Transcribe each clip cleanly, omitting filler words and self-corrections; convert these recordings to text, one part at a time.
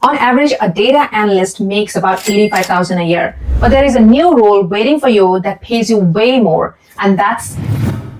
On average, a data analyst makes about $85,000 a year, but there is a new role waiting for you that pays you way more, and that's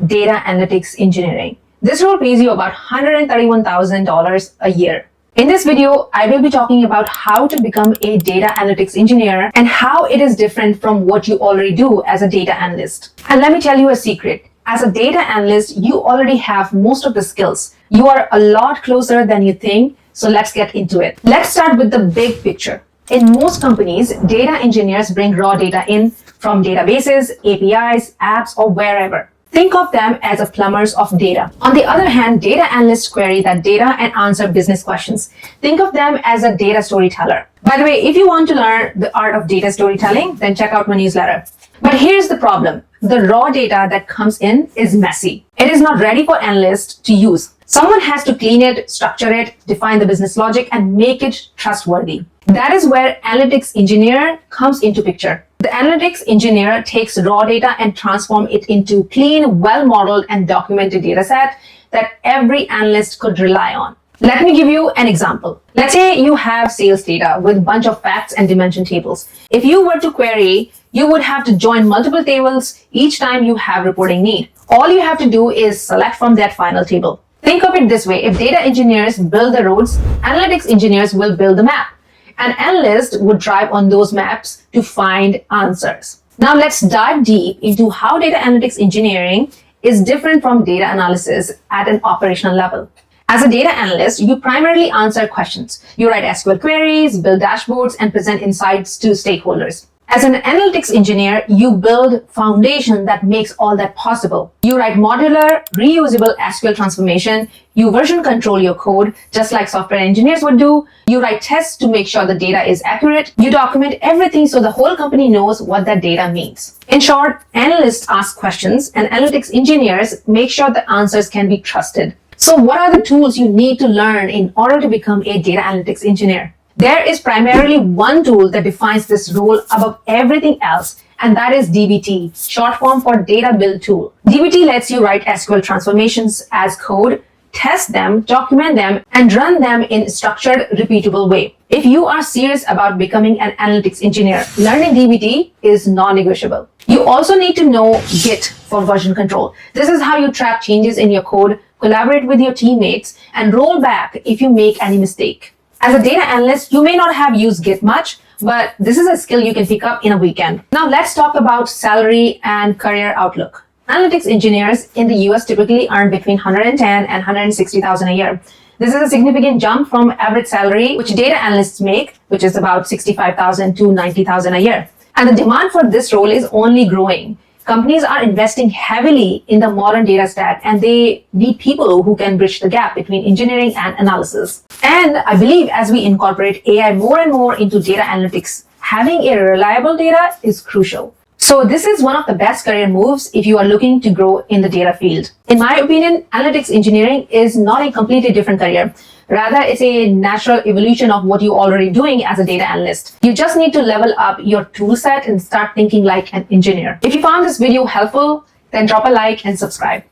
data analytics engineering. This role pays you about $131,000 a year. In this video, I will be talking about how to become a data analytics engineer and how it is different from what you already do as a data analyst. And let me tell you a secret. As a data analyst, you already have most of the skills. You are a lot closer than you think. So let's get into it. Let's start with the big picture. In most companies, data engineers bring raw data in from databases, APIs, apps, or wherever. Think of them as a plumbers of data. On the other hand, data analysts query that data and answer business questions. Think of them as a data storyteller. By the way, if you want to learn the art of data storytelling, then check out my newsletter. But here's the problem. The raw data that comes in is messy. It is not ready for analysts to use. Someone has to clean it, structure it, define the business logic, and make it trustworthy. That is where analytics engineer comes into picture. The analytics engineer takes raw data and transforms it into clean, well-modeled, and documented data set that every analyst could rely on. Let me give you an example. Let's say you have sales data with a bunch of facts and dimension tables. If you were to query, you would have to join multiple tables each time you have reporting need. All you have to do is select from that final table. Think of it this way. If data engineers build the roads, analytics engineers will build the map. An analyst would drive on those maps to find answers. Now let's dive deep into how data analytics engineering is different from data analysis at an operational level. As a data analyst, you primarily answer questions. You write SQL queries, build dashboards, and present insights to stakeholders. As an analytics engineer, you build foundation that makes all that possible. You write modular, reusable SQL transformation. You version control your code, just like software engineers would do. You write tests to make sure the data is accurate. You document everything so the whole company knows what that data means. In short, analysts ask questions and analytics engineers make sure the answers can be trusted. So what are the tools you need to learn in order to become a data analytics engineer? There is primarily one tool that defines this role above everything else, and that is dbt, short form for Data Build Tool. dbt lets you write SQL transformations as code, test them, document them, and run them in a structured, repeatable way. If you are serious about becoming an analytics engineer, learning dbt is non-negotiable. You also need to know Git for version control. This is how you track changes in your code, collaborate with your teammates, and roll back if you make any mistake. As a data analyst, you may not have used Git much, but this is a skill you can pick up in a weekend. Now let's talk about salary and career outlook. Analytics engineers in the US typically earn between $110,000 and $160,000 a year. This is a significant jump from average salary, which data analysts make, which is about $65,000 to $90,000 a year. And the demand for this role is only growing. Companies are investing heavily in the modern data stack, and they need people who can bridge the gap between engineering and analysis. And I believe as we incorporate AI more and more into data analytics, having a reliable data is crucial. So this is one of the best career moves if you are looking to grow in the data field. In my opinion, analytics engineering is not a completely different career. Rather, it's a natural evolution of what you're already doing as a data analyst. You just need to level up your tool set and start thinking like an engineer. If you found this video helpful, then drop a like and subscribe.